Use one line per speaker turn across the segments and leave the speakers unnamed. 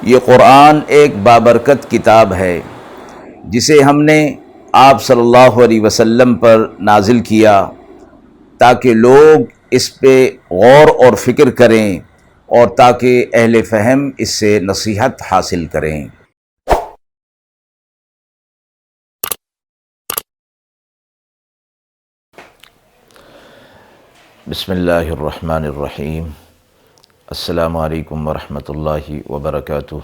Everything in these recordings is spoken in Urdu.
یہ قرآن ایک بابرکت کتاب ہے جسے ہم نے آپ صلی اللہ علیہ وسلم پر نازل کیا تاکہ لوگ اس پہ غور اور فکر کریں اور تاکہ اہل فہم اس سے نصیحت حاصل کریں۔ بسم اللہ الرحمن الرحیم۔ السلام علیکم ورحمۃ اللہ وبرکاتہ۔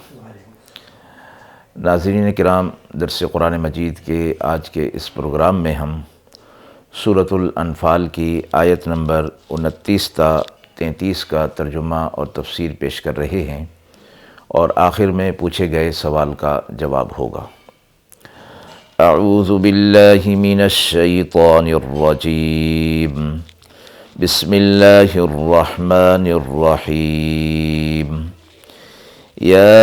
ناظرین کرام، درس قرآن مجید کے آج کے اس پروگرام میں ہم سورۃ الانفال کی آیت نمبر 29 تا 33 کا ترجمہ اور تفسیر پیش کر رہے ہیں، اور آخر میں پوچھے گئے سوال کا جواب ہوگا۔ اعوذ باللہ من الشیطان الرجیم، بسم اللہ الرحمن الرحیم۔ یا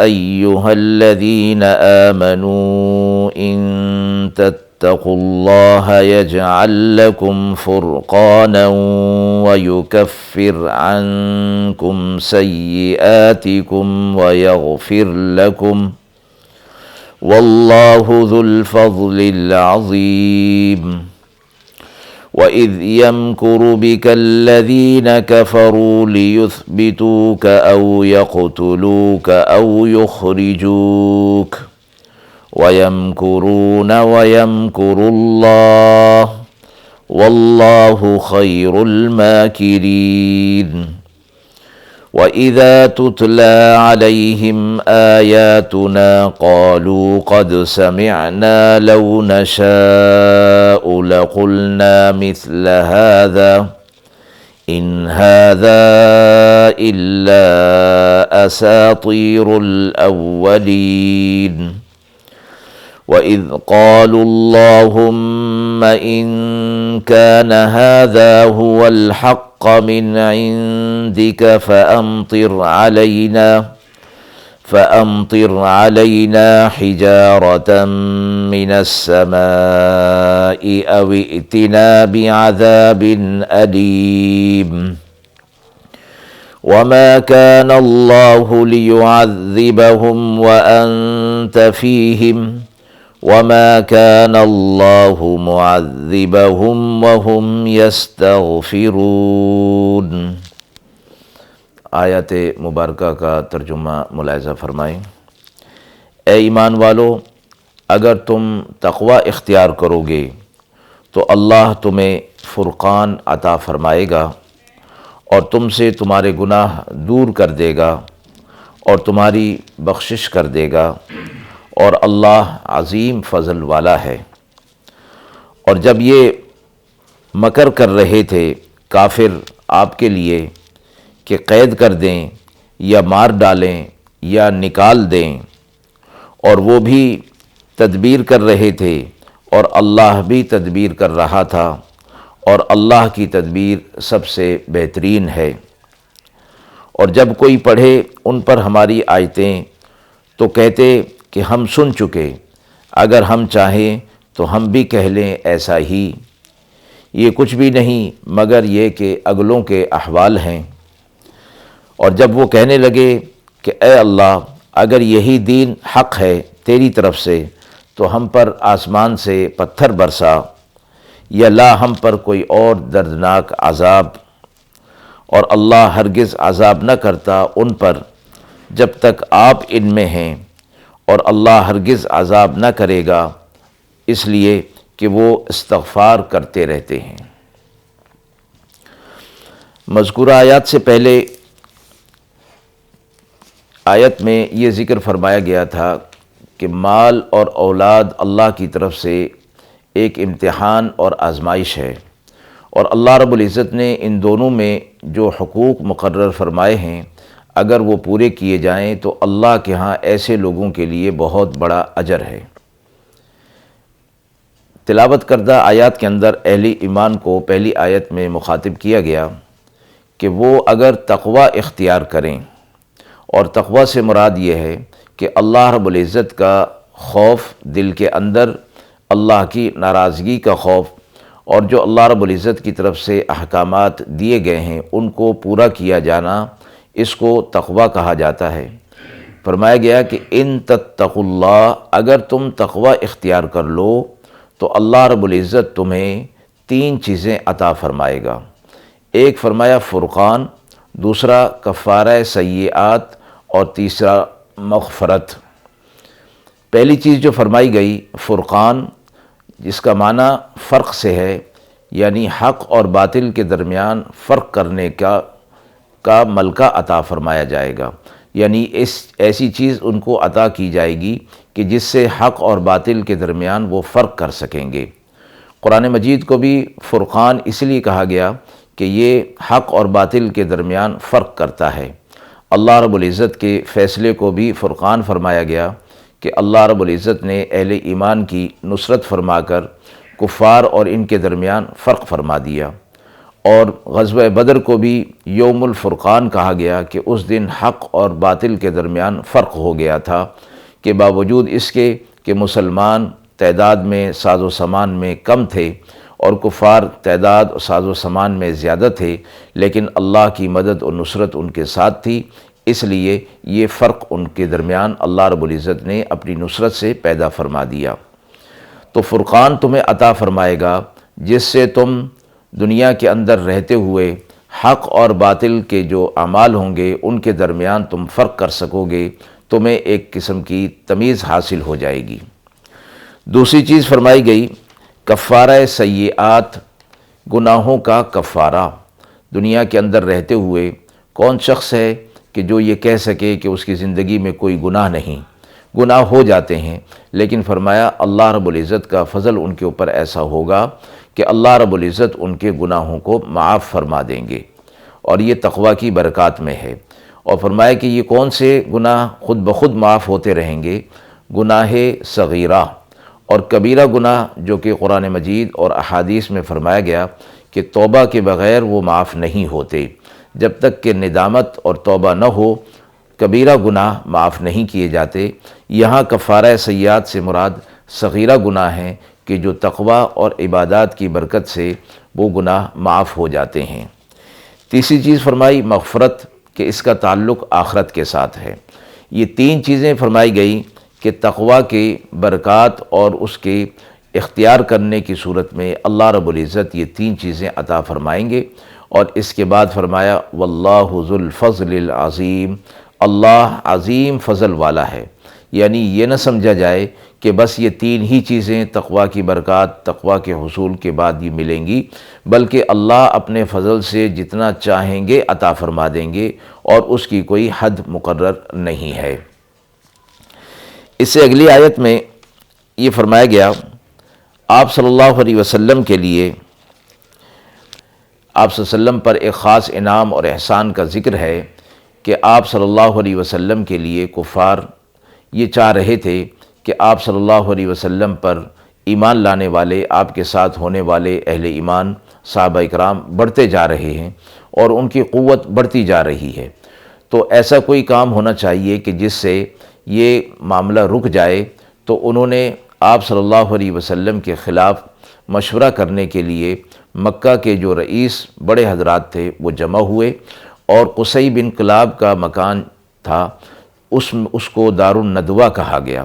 ایہا الذین آمنوا ان تتقوا اللہ یجعل لکم فرقانا ویکفر عنکم سیئاتکم ویغفر لکم واللہ ذو الفضل العظیم۔ وَإِذْ يَمْكُرُ بِكَ الَّذِينَ كَفَرُوا لِيُثْبِتُوكَ أَوْ يَقْتُلُوكَ أَوْ يُخْرِجُوكَ وَيَمْكُرُونَ وَيَمْكُرُ اللَّهُ وَاللَّهُ خَيْرُ الْمَاكِرِينَ۔ وَإِذَا تُتْلَى عَلَيْهِمْ آيَاتُنَا قَالُوا قَدْ سَمِعْنَا لَوْ نَشَاءُ لَقُلْنَا مِثْلَ هَذَا إِنْ هَذَا إِلَّا أَسَاطِيرُ الْأَوَّلِينَ۔ وَإِذْ قَالُوا اللَّهُمَّ إِنْ كَانَ هَذَا هُوَ الْحَقَّ من عندك فأمطر علينا حجارة من السماء أو ائتنا بعذاب أليم۔ وما كان الله ليعذبهم وأنت فيهم وما كان الله معذبهم وهم يستغفرون۔ آیت مبارکہ کا ترجمہ ملاحظہ فرمائیں۔ اے ایمان والو، اگر تم تقوی اختیار کرو گے تو اللہ تمہیں فرقان عطا فرمائے گا اور تم سے تمہارے گناہ دور کر دے گا اور تمہاری بخشش کر دے گا، اور اللہ عظیم فضل والا ہے۔ اور جب یہ مکر کر رہے تھے کافر آپ کے لیے کہ قید کر دیں یا مار ڈالیں یا نکال دیں، اور وہ بھی تدبیر کر رہے تھے اور اللہ بھی تدبیر کر رہا تھا، اور اللہ کی تدبیر سب سے بہترین ہے۔ اور جب کوئی پڑھے ان پر ہماری آیتیں تو کہتے کہ ہم سن چکے، اگر ہم چاہیں تو ہم بھی کہہ لیں ایسا ہی، یہ کچھ بھی نہیں مگر یہ کہ اگلوں کے احوال ہیں۔ اور جب وہ کہنے لگے کہ اے اللہ، اگر یہی دین حق ہے تیری طرف سے تو ہم پر آسمان سے پتھر برسا، یا لا ہم پر کوئی اور دردناک عذاب، اور اللہ ہرگز عذاب نہ کرتا ان پر جب تک آپ ان میں ہیں، اور اللہ ہرگز عذاب نہ کرے گا اس لیے کہ وہ استغفار کرتے رہتے ہیں۔ مذکورہ آیات سے پہلے آیت میں یہ ذکر فرمایا گیا تھا کہ مال اور اولاد اللہ کی طرف سے ایک امتحان اور آزمائش ہے، اور اللہ رب العزت نے ان دونوں میں جو حقوق مقرر فرمائے ہیں اگر وہ پورے کیے جائیں تو اللہ کے ہاں ایسے لوگوں کے لیے بہت بڑا اجر ہے۔ تلاوت کردہ آیات کے اندر اہل ایمان کو پہلی آیت میں مخاطب کیا گیا کہ وہ اگر تقوی اختیار کریں، اور تقوی سے مراد یہ ہے کہ اللہ رب العزت کا خوف دل کے اندر، اللہ کی ناراضگی کا خوف، اور جو اللہ رب العزت کی طرف سے احکامات دیے گئے ہیں ان کو پورا کیا جانا، اس کو تقوی کہا جاتا ہے۔ فرمایا گیا کہ ان تتقوا اللہ، اگر تم تقوی اختیار کر لو تو اللہ رب العزت تمہیں 3 چیزیں عطا فرمائے گا۔ ایک فرمایا فرقان، دوسرا کفارہ سیئات، اور تیسرا مغفرت۔ پہلی چیز جو فرمائی گئی فرقان، جس کا معنی فرق سے ہے، یعنی حق اور باطل کے درمیان فرق کرنے کا ملکہ عطا فرمایا جائے گا، یعنی ایسی چیز ان کو عطا کی جائے گی کہ جس سے حق اور باطل کے درمیان وہ فرق کر سکیں گے۔ قرآن مجید کو بھی فرقان اس لیے کہا گیا کہ یہ حق اور باطل کے درمیان فرق کرتا ہے۔ اللہ رب العزت کے فیصلے کو بھی فرقان فرمایا گیا کہ اللہ رب العزت نے اہل ایمان کی نصرت فرما کر کفار اور ان کے درمیان فرق فرما دیا۔ اور غزوہ بدر کو بھی یوم الفرقان کہا گیا کہ اس دن حق اور باطل کے درمیان فرق ہو گیا تھا، کہ باوجود اس کے کہ مسلمان تعداد میں ساز و سامان میں کم تھے اور کفار تعداد و ساز و سامان میں زیادہ تھے، لیکن اللہ کی مدد اور نصرت ان کے ساتھ تھی، اس لیے یہ فرق ان کے درمیان اللہ رب العزت نے اپنی نصرت سے پیدا فرما دیا۔ تو فرقان تمہیں عطا فرمائے گا، جس سے تم دنیا کے اندر رہتے ہوئے حق اور باطل کے جو اعمال ہوں گے ان کے درمیان تم فرق کر سکو گے، تمہیں ایک قسم کی تمیز حاصل ہو جائے گی۔ دوسری چیز فرمائی گئی کفارہ سیئات، گناہوں کا کفارہ۔ دنیا کے اندر رہتے ہوئے کون شخص ہے کہ جو یہ کہہ سکے کہ اس کی زندگی میں کوئی گناہ نہیں؟ گناہ ہو جاتے ہیں، لیکن فرمایا اللہ رب العزت کا فضل ان کے اوپر ایسا ہوگا کہ اللہ رب العزت ان کے گناہوں کو معاف فرما دیں گے، اور یہ تقوی کی برکات میں ہے۔ اور فرمایا کہ یہ کون سے گناہ خود بخود معاف ہوتے رہیں گے؟ گناہ صغیرہ اور کبیرہ گناہ، جو کہ قرآن مجید اور احادیث میں فرمایا گیا کہ توبہ کے بغیر وہ معاف نہیں ہوتے۔ جب تک کہ ندامت اور توبہ نہ ہو کبیرہ گناہ معاف نہیں کیے جاتے۔ یہاں کفارہ سیئات سے مراد صغیرہ گناہ ہیں کہ جو تقوی اور عبادات کی برکت سے وہ گناہ معاف ہو جاتے ہیں۔ تیسری چیز فرمائی مغفرت، کہ اس کا تعلق آخرت کے ساتھ ہے۔ یہ 3 چیزیں فرمائی گئی کہ تقوی کی برکات اور اس کے اختیار کرنے کی صورت میں اللہ رب العزت یہ 3 چیزیں عطا فرمائیں گے۔ اور اس کے بعد فرمایا واللہ ذو الفضل العظیم، اللہ عظیم فضل والا ہے۔ یعنی یہ نہ سمجھا جائے کہ بس یہ 3 ہی چیزیں تقوی کی برکات، تقوی کے حصول کے بعد یہ ملیں گی، بلکہ اللہ اپنے فضل سے جتنا چاہیں گے عطا فرما دیں گے، اور اس کی کوئی حد مقرر نہیں ہے۔ اس سے اگلی آیت میں یہ فرمایا گیا آپ صلی اللہ علیہ وسلم کے لیے، آپ صلی اللہ علیہ وسلم پر ایک خاص انعام اور احسان کا ذکر ہے کہ آپ صلی اللہ علیہ وسلم کے لیے کفار یہ چاہ رہے تھے کہ آپ صلی اللہ علیہ وسلم پر ایمان لانے والے، آپ کے ساتھ ہونے والے اہل ایمان صحابہ اکرام بڑھتے جا رہے ہیں اور ان کی قوت بڑھتی جا رہی ہے۔ تو ایسا کوئی کام ہونا چاہیے کہ جس سے یہ معاملہ رک جائے۔ تو انہوں نے آپ صلی اللہ علیہ وسلم کے خلاف مشورہ کرنے کے لیے مکہ کے جو رئیس بڑے حضرات تھے وہ جمع ہوئے، اور قصی بن کلاب کا مکان تھا، اس کو دار الندوہ کہا گیا۔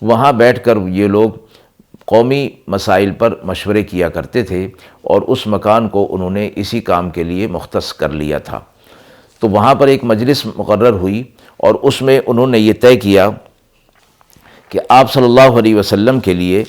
وہاں بیٹھ کر یہ لوگ قومی مسائل پر مشورے کیا کرتے تھے، اور اس مکان کو انہوں نے اسی کام کے لیے مختص کر لیا تھا۔ تو وہاں پر ایک مجلس مقرر ہوئی، اور اس میں انہوں نے یہ طے کیا کہ آپ صلی اللہ علیہ وسلم کے لیے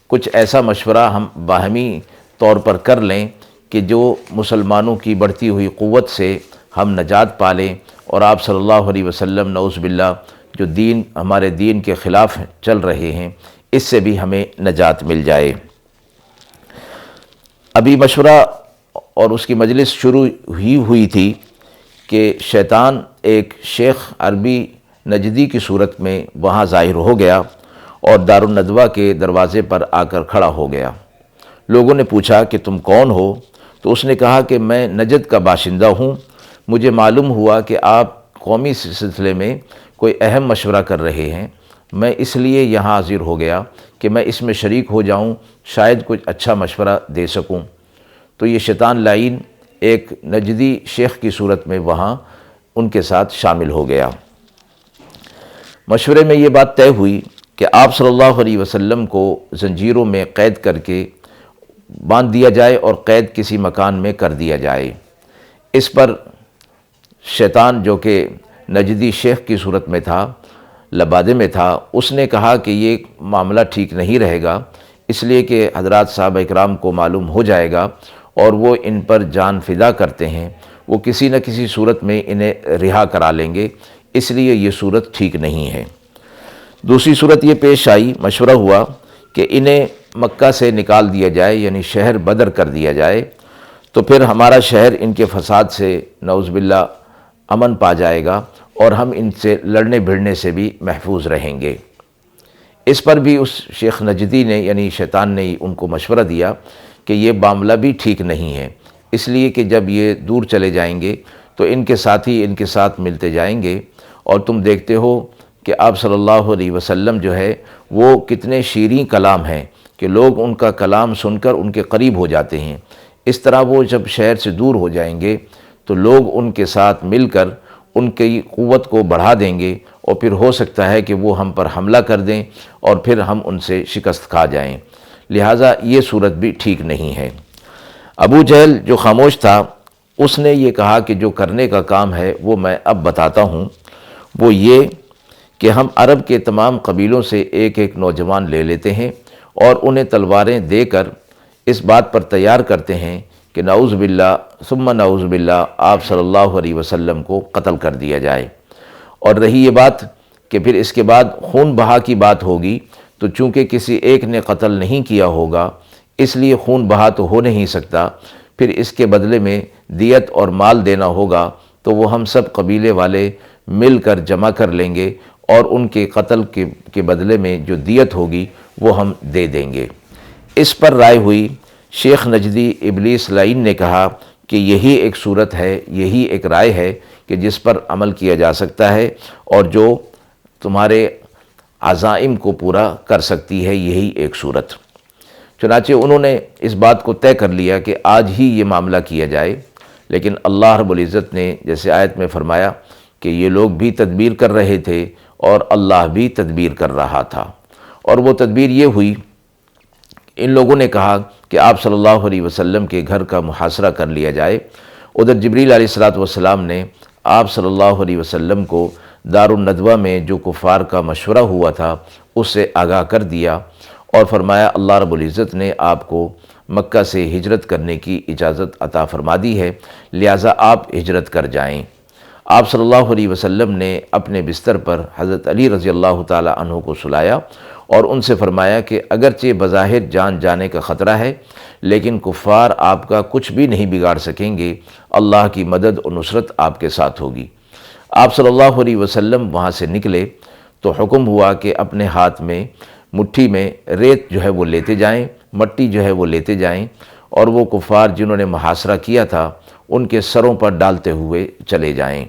کچھ ایسا مشورہ ہم باہمی طور پر کر لیں کہ جو مسلمانوں کی بڑھتی ہوئی قوت سے ہم نجات پالیں، اور آپ صلی اللہ علیہ وسلم نعوذ باللہ جو دین ہمارے دین کے خلاف چل رہے ہیں اس سے بھی ہمیں نجات مل جائے۔ ابھی مشورہ اور اس کی مجلس شروع ہی ہوئی تھی کہ شیطان ایک شیخ عربی نجدی کی صورت میں وہاں ظاہر ہو گیا اور دار الندوہ کے دروازے پر آ کر کھڑا ہو گیا۔ لوگوں نے پوچھا کہ تم کون ہو؟ تو اس نے کہا کہ میں نجد کا باشندہ ہوں، مجھے معلوم ہوا کہ آپ قومی سلسلے میں کوئی اہم مشورہ کر رہے ہیں، میں اس لیے یہاں حاضر ہو گیا کہ میں اس میں شریک ہو جاؤں، شاید کچھ اچھا مشورہ دے سکوں۔ تو یہ شیطان لعین ایک نجدی شیخ کی صورت میں وہاں ان کے ساتھ شامل ہو گیا۔ مشورے میں یہ بات طے ہوئی کہ آپ صلی اللہ علیہ وسلم کو زنجیروں میں قید کر کے باندھ دیا جائے اور قید کسی مکان میں کر دیا جائے۔ اس پر شیطان جو کہ نجدی شیخ کی صورت میں تھا، لبادے میں تھا، اس نے کہا کہ یہ معاملہ ٹھیک نہیں رہے گا، اس لیے کہ حضرات صحابہ اکرام کو معلوم ہو جائے گا اور وہ ان پر جان فدا کرتے ہیں، وہ کسی نہ کسی صورت میں انہیں رہا کرا لیں گے، اس لیے یہ صورت ٹھیک نہیں ہے۔ دوسری صورت یہ پیش آئی، مشورہ ہوا کہ انہیں مکہ سے نکال دیا جائے، یعنی شہر بدر کر دیا جائے، تو پھر ہمارا شہر ان کے فساد سے نعوذ باللہ امن پا جائے گا اور ہم ان سے لڑنے بھڑنے سے بھی محفوظ رہیں گے۔ اس پر بھی اس شیخ نجدی نے یعنی شیطان نے ان کو مشورہ دیا کہ یہ معاملہ بھی ٹھیک نہیں ہے، اس لیے کہ جب یہ دور چلے جائیں گے تو ان کے ساتھی ان کے ساتھ ملتے جائیں گے، اور تم دیکھتے ہو کہ آپ صلی اللہ علیہ وسلم جو ہے وہ کتنے شیریں کلام ہیں کہ لوگ ان کا کلام سن کر ان کے قریب ہو جاتے ہیں۔ اس طرح وہ جب شہر سے دور ہو جائیں گے تو لوگ ان کے ساتھ مل کر ان کی قوت کو بڑھا دیں گے، اور پھر ہو سکتا ہے کہ وہ ہم پر حملہ کر دیں اور پھر ہم ان سے شکست کھا جائیں، لہٰذا یہ صورت بھی ٹھیک نہیں ہے۔ ابو جہل جو خاموش تھا، اس نے یہ کہا کہ جو کرنے کا کام ہے وہ میں اب بتاتا ہوں، وہ یہ کہ ہم عرب کے تمام قبیلوں سے ایک ایک نوجوان لے لیتے ہیں اور انہیں تلواریں دے کر اس بات پر تیار کرتے ہیں کہ نعوذ باللہ ثم نعوذ باللہ آپ صلی اللہ علیہ وسلم کو قتل کر دیا جائے۔ اور رہی یہ بات کہ پھر اس کے بعد خون بہا کی بات ہوگی، تو چونکہ کسی ایک نے قتل نہیں کیا ہوگا اس لیے خون بہا تو ہو نہیں سکتا، پھر اس کے بدلے میں دیت اور مال دینا ہوگا، تو وہ ہم سب قبیلے والے مل کر جمع کر لیں گے اور ان کے قتل کے بدلے میں جو دیت ہوگی وہ ہم دے دیں گے۔ اس پر رائے ہوئی۔ شیخ نجدی ابلیس لعین نے کہا کہ یہی ایک صورت ہے، یہی ایک رائے ہے کہ جس پر عمل کیا جا سکتا ہے اور جو تمہارے عزائم کو پورا کر سکتی ہے، یہی ایک صورت۔ چنانچہ انہوں نے اس بات کو طے کر لیا کہ آج ہی یہ معاملہ کیا جائے، لیکن اللہ رب العزت نے جیسے آیت میں فرمایا کہ یہ لوگ بھی تدبیر کر رہے تھے اور اللہ بھی تدبیر کر رہا تھا، اور وہ تدبیر یہ ہوئی، ان لوگوں نے کہا کہ آپ صلی اللہ علیہ وسلم کے گھر کا محاصرہ کر لیا جائے۔ ادھر جبریل علیہ السلام نے آپ صلی اللہ علیہ وسلم کو دار الندوہ میں جو کفار کا مشورہ ہوا تھا اس سے آگاہ کر دیا اور فرمایا اللہ رب العزت نے آپ کو مکہ سے ہجرت کرنے کی اجازت عطا فرما دی ہے، لہٰذا آپ ہجرت کر جائیں۔ آپ صلی اللہ علیہ وسلم نے اپنے بستر پر حضرت علی رضی اللہ تعالی عنہ کو سلایا اور ان سے فرمایا کہ اگرچہ بظاہر جان جانے کا خطرہ ہے، لیکن کفار آپ کا کچھ بھی نہیں بگاڑ سکیں گے، اللہ کی مدد و نصرت آپ کے ساتھ ہوگی۔ آپ صلی اللہ علیہ وسلم وہاں سے نکلے تو حکم ہوا کہ اپنے ہاتھ میں مٹھی میں ریت جو ہے وہ لیتے جائیں، مٹی جو ہے وہ لیتے جائیں، اور وہ کفار جنہوں نے محاصرہ کیا تھا ان کے سروں پر ڈالتے ہوئے چلے جائیں۔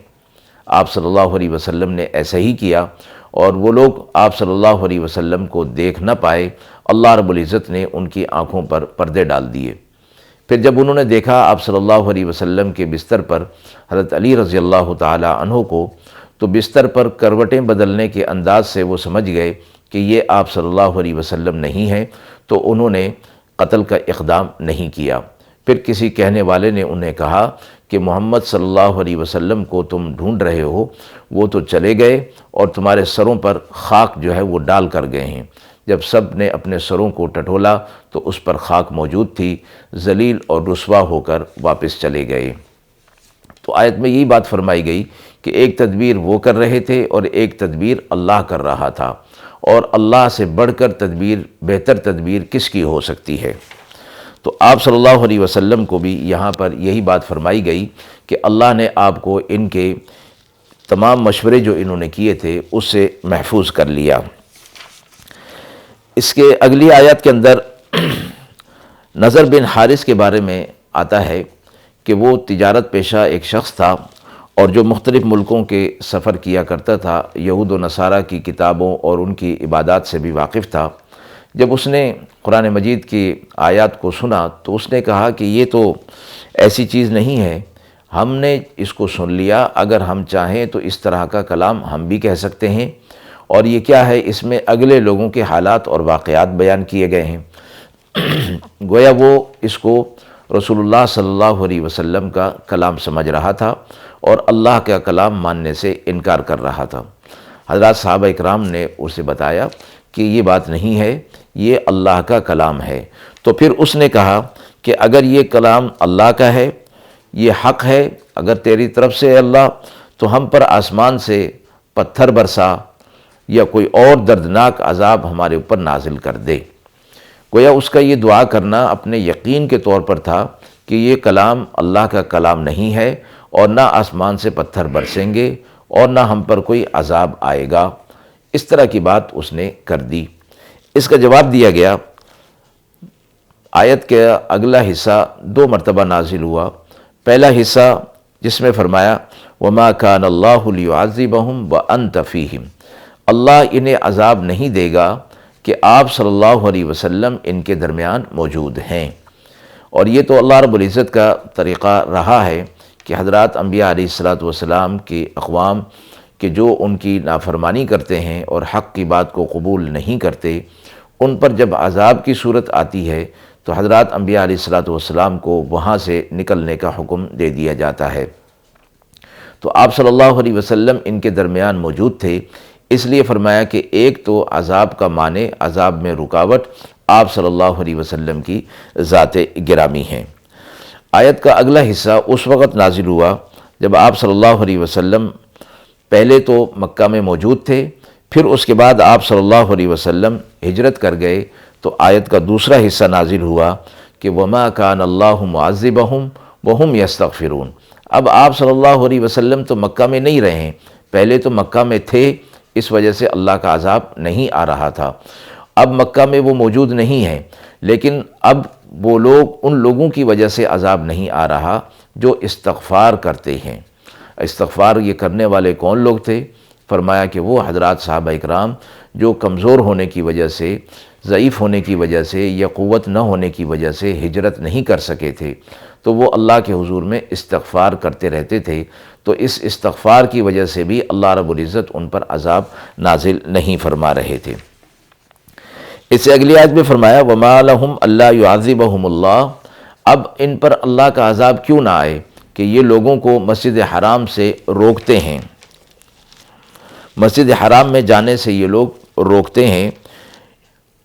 آپ صلی اللہ علیہ وسلم نے ایسا ہی کیا، اور وہ لوگ آپ صلی اللہ علیہ وسلم کو دیکھ نہ پائے، اللہ رب العزت نے ان کی آنکھوں پر پردے ڈال دیے۔ پھر جب انہوں نے دیکھا آپ صلی اللہ علیہ وسلم کے بستر پر حضرت علی رضی اللہ تعالی عنہ کو، تو بستر پر کروٹیں بدلنے کے انداز سے وہ سمجھ گئے کہ یہ آپ صلی اللہ علیہ وسلم نہیں ہیں، تو انہوں نے قتل کا اقدام نہیں کیا۔ پھر کسی کہنے والے نے انہیں کہا کہ محمد صلی اللہ علیہ وسلم کو تم ڈھونڈ رہے ہو، وہ تو چلے گئے اور تمہارے سروں پر خاک جو ہے وہ ڈال کر گئے ہیں۔ جب سب نے اپنے سروں کو ٹٹولا تو اس پر خاک موجود تھی، ذلیل اور رسوا ہو کر واپس چلے گئے۔ تو آیت میں یہی بات فرمائی گئی کہ ایک تدبیر وہ کر رہے تھے اور ایک تدبیر اللہ کر رہا تھا، اور اللہ سے بڑھ کر تدبیر، بہتر تدبیر کس کی ہو سکتی ہے؟ تو آپ صلی اللہ علیہ وسلم کو بھی یہاں پر یہی بات فرمائی گئی کہ اللہ نے آپ کو ان کے تمام مشورے جو انہوں نے کیے تھے اس سے محفوظ کر لیا۔ اس کے اگلی آیات کے اندر نضر بن حارث کے بارے میں آتا ہے کہ وہ تجارت پیشہ ایک شخص تھا اور جو مختلف ملکوں کے سفر کیا کرتا تھا، یہود و نصارہ کی کتابوں اور ان کی عبادات سے بھی واقف تھا۔ جب اس نے قرآن مجید کی آیات کو سنا تو اس نے کہا کہ یہ تو ایسی چیز نہیں ہے، ہم نے اس کو سن لیا، اگر ہم چاہیں تو اس طرح کا کلام ہم بھی کہہ سکتے ہیں، اور یہ کیا ہے؟ اس میں اگلے لوگوں کے حالات اور واقعات بیان کیے گئے ہیں۔ گویا وہ اس کو رسول اللہ صلی اللہ علیہ وسلم کا کلام سمجھ رہا تھا اور اللہ کا کلام ماننے سے انکار کر رہا تھا۔ حضرات صحابہ اکرام نے اسے بتایا کہ یہ بات نہیں ہے، یہ اللہ کا کلام ہے۔ تو پھر اس نے کہا کہ اگر یہ کلام اللہ کا ہے، یہ حق ہے، اگر تیری طرف سے اللہ، تو ہم پر آسمان سے پتھر برسا یا کوئی اور دردناک عذاب ہمارے اوپر نازل کر دے۔ گویا اس کا یہ دعا کرنا اپنے یقین کے طور پر تھا کہ یہ کلام اللہ کا کلام نہیں ہے، اور نہ آسمان سے پتھر برسیں گے اور نہ ہم پر کوئی عذاب آئے گا۔ اس طرح کی بات اس نے کر دی۔ اس کا جواب دیا گیا۔ آیت کا اگلا حصہ 2 مرتبہ نازل ہوا۔ پہلا حصہ جس میں فرمایا وَمَا كَانَ اللَّهُ لِيُعَذِّبَهُمْ وَأَنْتَ فِيهِمْ، اللہ انہیں عذاب نہیں دے گا کہ آپ صلی اللہ علیہ وسلم ان کے درمیان موجود ہیں۔ اور یہ تو اللہ رب العزت کا طریقہ رہا ہے کہ حضرات انبیاء علیہ السلام کی اقوام کہ جو ان کی نافرمانی کرتے ہیں اور حق کی بات کو قبول نہیں کرتے، ان پر جب عذاب کی صورت آتی ہے تو حضرات انبیاء علیہ السلام کو وہاں سے نکلنے کا حکم دے دیا جاتا ہے۔ تو آپ صلی اللہ علیہ وسلم ان کے درمیان موجود تھے، اس لیے فرمایا کہ ایک تو عذاب کا معنی، عذاب میں رکاوٹ آپ صلی اللہ علیہ وسلم کی ذات گرامی ہیں۔ آیت کا اگلا حصہ اس وقت نازل ہوا جب آپ صلی اللہ علیہ وسلم پہلے تو مکہ میں موجود تھے، پھر اس کے بعد آپ صلی اللہ علیہ وسلم ہجرت کر گئے، تو آیت کا دوسرا حصہ نازل ہوا کہ وَمَا كَانَ اللَّهُ مُعَذِّبَهُمْ وَهُمْ يَسْتَغْفِرُونَ۔ اب آپ صلی اللہ علیہ وسلم تو مکہ میں نہیں رہے، پہلے تو مکہ میں تھے، اس وجہ سے اللہ کا عذاب نہیں آ رہا تھا۔ اب مکہ میں وہ موجود نہیں ہیں، لیکن اب وہ لوگ، ان لوگوں کی وجہ سے عذاب نہیں آ رہا جو استغفار کرتے ہیں۔ استغفار یہ کرنے والے کون لوگ تھے؟ فرمایا کہ وہ حضرات صحابہ اکرام جو کمزور ہونے کی وجہ سے، ضعیف ہونے کی وجہ سے یا قوت نہ ہونے کی وجہ سے ہجرت نہیں کر سکے تھے، تو وہ اللہ کے حضور میں استغفار کرتے رہتے تھے، تو اس استغفار کی وجہ سے بھی اللہ رب العزت ان پر عذاب نازل نہیں فرما رہے تھے۔ اس سے اگلی آیت میں فرمایا وَمَا لَهُمْ أَلَّا يُعَذِّبَهُمُ اللَّهُ، اب ان پر اللہ کا عذاب کیوں نہ آئے کہ یہ لوگوں کو مسجد حرام سے روکتے ہیں، مسجد حرام میں جانے سے یہ لوگ روکتے ہیں،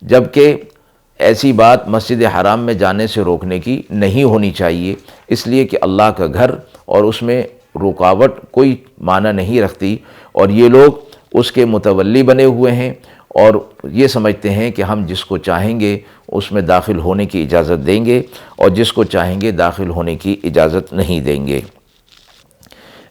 جبکہ ایسی بات مسجد حرام میں جانے سے روکنے کی نہیں ہونی چاہیے، اس لیے کہ اللہ کا گھر اور اس میں رکاوٹ کوئی معنی نہیں رکھتی، اور یہ لوگ اس کے متولی بنے ہوئے ہیں اور یہ سمجھتے ہیں کہ ہم جس کو چاہیں گے اس میں داخل ہونے کی اجازت دیں گے اور جس کو چاہیں گے داخل ہونے کی اجازت نہیں دیں گے۔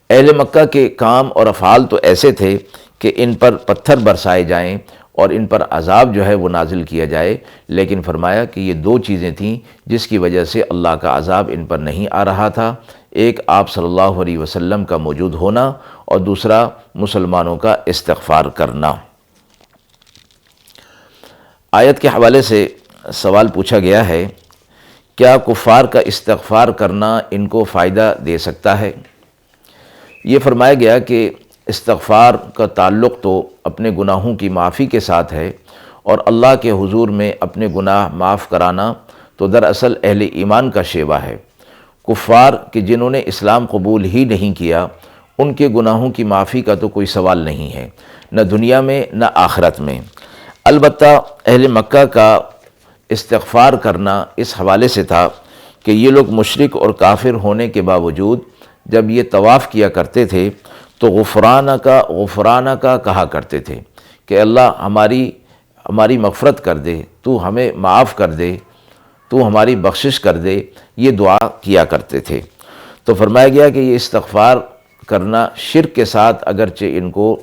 اہل مکہ کے کام اور افعال تو ایسے تھے کہ ان پر پتھر برسائے جائیں اور ان پر عذاب جو ہے وہ نازل کیا جائے، لیکن فرمایا کہ یہ 2 چیزیں تھیں جس کی وجہ سے اللہ کا عذاب ان پر نہیں آ رہا تھا، ایک آپ صلی اللہ علیہ وسلم کا موجود ہونا اور دوسرا مسلمانوں کا استغفار کرنا۔ آیت کے حوالے سے سوال پوچھا گیا ہے، کیا کفار کا استغفار کرنا ان کو فائدہ دے سکتا ہے؟ یہ فرمایا گیا کہ استغفار کا تعلق تو اپنے گناہوں کی معافی کے ساتھ ہے، اور اللہ کے حضور میں اپنے گناہ معاف کرانا تو دراصل اہل ایمان کا شیوہ ہے۔ کفار کہ جنہوں نے اسلام قبول ہی نہیں کیا، ان کے گناہوں کی معافی کا تو کوئی سوال نہیں ہے، نہ دنیا میں نہ آخرت میں۔ البتہ اہل مکہ کا استغفار کرنا اس حوالے سے تھا کہ یہ لوگ مشرک اور کافر ہونے کے باوجود جب یہ طواف کیا کرتے تھے تو غفرانہ کا کہا کرتے تھے کہ اللہ ہماری مغفرت کر دے، تو ہمیں معاف کر دے، تو ہماری بخشش کر دے، یہ دعا کیا کرتے تھے۔ تو فرمایا گیا کہ یہ استغفار کرنا شرک کے ساتھ اگرچہ ان کو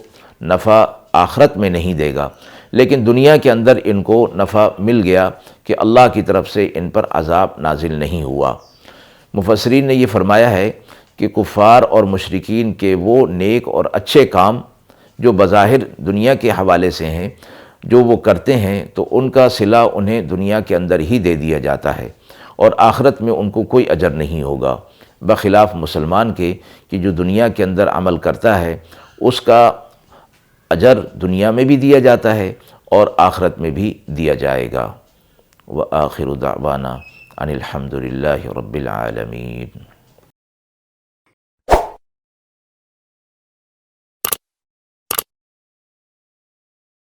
نفع آخرت میں نہیں دے گا، لیکن دنیا کے اندر ان کو نفع مل گیا کہ اللہ کی طرف سے ان پر عذاب نازل نہیں ہوا۔ مفسرین نے یہ فرمایا ہے کہ کفار اور مشرکین کے وہ نیک اور اچھے کام جو بظاہر دنیا کے حوالے سے ہیں، جو وہ کرتے ہیں، تو ان کا صلہ انہیں دنیا کے اندر ہی دے دیا جاتا ہے اور آخرت میں ان کو کوئی اجر نہیں ہوگا، بخلاف مسلمان کے کہ جو دنیا کے اندر عمل کرتا ہے اس کا اجر دنیا میں بھی دیا جاتا ہے اور آخرت میں بھی دیا جائے گا۔ وآخر دعوانا ان الحمد للہ رب العالمین۔